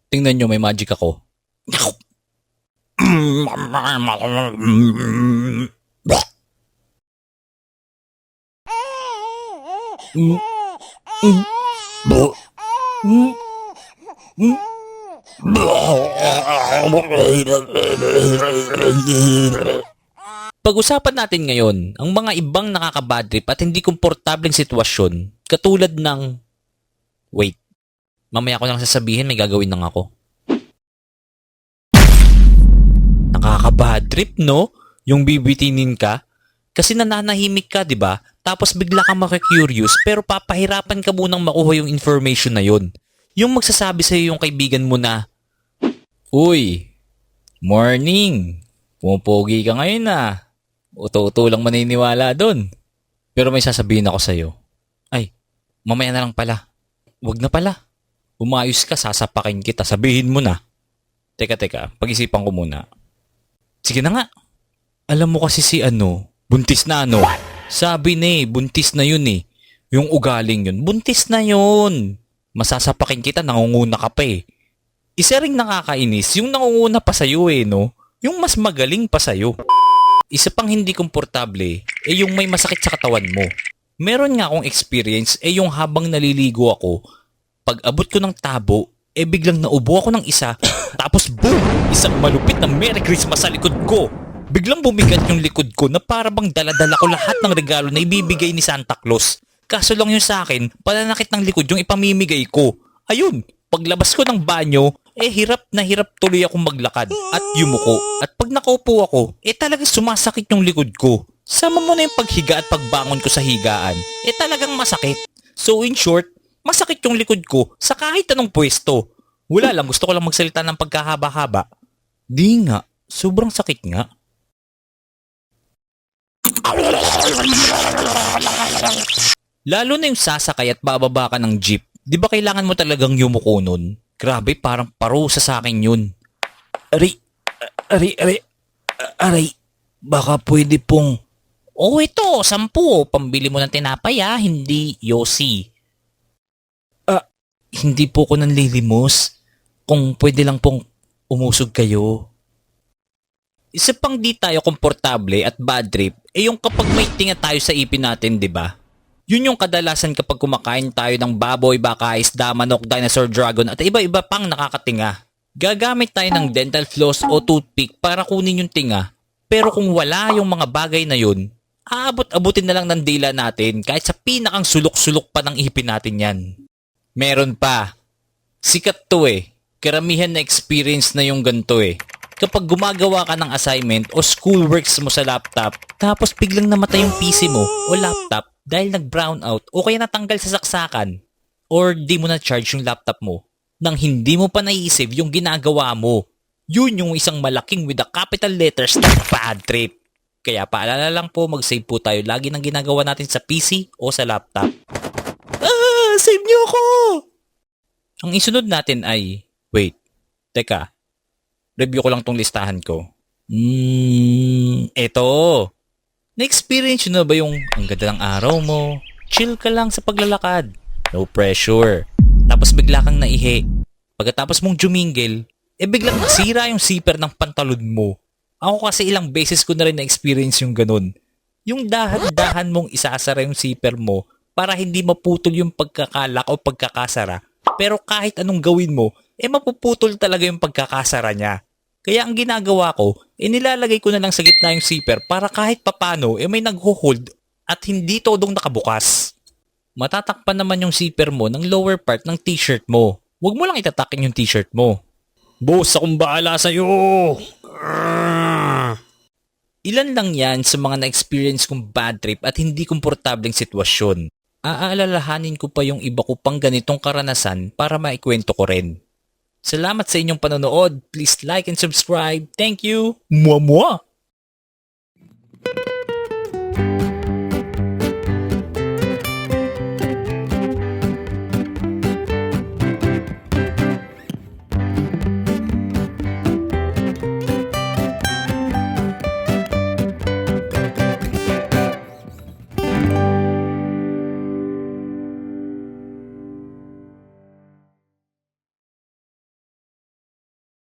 Tingnan nyo, may magic ako. Pag-usapan natin ngayon ang mga ibang nakakabadtrip at hindi komportableng sitwasyon katulad ng... Wait, mamaya ko lang sasabihin, may gagawin lang ako. Nakakabadtrip, no? Yung bibitinin ka. Kasi nananahimik ka, di ba? Tapos bigla kang makikurious pero papahirapan ka munang makuha yung information na yun. Yung magsasabi sa'yo yung kaibigan mo na, Uy, morning. Pumapogi ka ngayon ah. Uto-uto lang maniniwala doon. Pero may sasabihin ako sa'yo. Ay, mamaya na lang pala. Wag na pala. Umayos ka, sasapakin kita. Sabihin mo na. Teka, pag-isipan ko muna. Sige na nga. Alam mo kasi si buntis na Sabi na buntis na yun eh. Yung ugaling yun, buntis na yun. Masasapakin kita, nangunguna ka pa eh. Isa ring nakakainis, yung nangunguna pa sa'yo eh, no? Yung mas magaling pa sa'yo. Isa pang hindi komportable, yung may masakit sa katawan mo. Meron nga akong experience, yung habang naliligo ako, pag abot ko ng tabo, biglang naubo ako ng isa, tapos boom! Isang malupit na Merry Christmas sa likod ko. Biglang bumigat yung likod ko na para bang daladala ko lahat ng regalo na ibibigay ni Santa Claus. Kaso lang yung sa akin, pananakit ng likod yung ipamimigay ko. Ayun, paglabas ko ng banyo, hirap na hirap tuloy akong maglakad at yumuko. At pag nakaupo ako, talagang sumasakit yung likod ko. Sama mo na yung paghiga at pagbangon ko sa higaan, talagang masakit. So in short, masakit yung likod ko sa kahit anong pwesto. Wala lang, gusto ko lang magsalita ng pagkahaba-haba. Di nga, sobrang sakit nga. Lalo na yung sasakay at bababa ka ng jeep, di ba kailangan mo talagang yumuko nun? Grabe, parang parusa sa akin yun. Aray, baka pwede pong... Oh, ito, 10. Pambili mo ng tinapay hindi yosi. Hindi po ko nanlilimos. Kung pwede lang pong umusog kayo. Isa pang di tayo komportable at bad trip, yung kapag may tinga tayo sa ipin natin, di ba? Yun yung kadalasan kapag kumakain tayo ng baboy, baka, isda, manok, dinosaur, dragon at iba-iba pang nakakatinga. Gagamit tayo ng dental floss o toothpick para kunin yung tinga. Pero kung wala yung mga bagay na yun, aabot-abutin na lang ng dila natin kahit sa pinakang sulok-sulok pa ng ipin natin yan. Meron pa. Sikat to Karamihan na experience na yung ganito Kapag gumagawa ka ng assignment o schoolworks mo sa laptop, tapos biglang namatay yung PC mo o laptop dahil nag-brown out o kaya natanggal sa saksakan or di mo na-charge yung laptop mo nang hindi mo pa naiisip yung ginagawa mo. Yun yung isang malaking with the capital letters na bad trip. Kaya paalala lang po, mag-save po tayo lagi ng ginagawa natin sa PC o sa laptop. Save niyo ako! Ang isunod natin ay... Wait, teka. Review ko lang tong listahan ko. Eto. Na-experience nyo na ba yung ang ganda ng araw mo? Chill ka lang sa paglalakad. No pressure. Tapos bigla kang naihi. Pagkatapos mong jumingil, biglang nasira yung zipper ng pantalon mo. Ako kasi ilang beses ko na rin na-experience yung ganun. Yung dahan-dahan mong isasara yung zipper mo para hindi maputol yung pagkakalak o pagkakasara. Pero kahit anong gawin mo, mapuputol talaga yung pagkakasara niya. Kaya ang ginagawa ko, nilalagay ko na lang sa gitna yung zipper para kahit papano, may nagho-hold at hindi todong nakabukas. Matatakpan naman yung zipper mo ng lower part ng t-shirt mo. Huwag mo lang itatakin yung t-shirt mo. Boss, akong bahala sa'yo! Ilan lang yan sa mga na-experience kong bad trip at hindi komportableng sitwasyon. Aalalahanin ko pa yung iba ko pang ganitong karanasan para maikwento ko rin. Salamat sa inyong panonood. Please like and subscribe. Thank you. Mwah!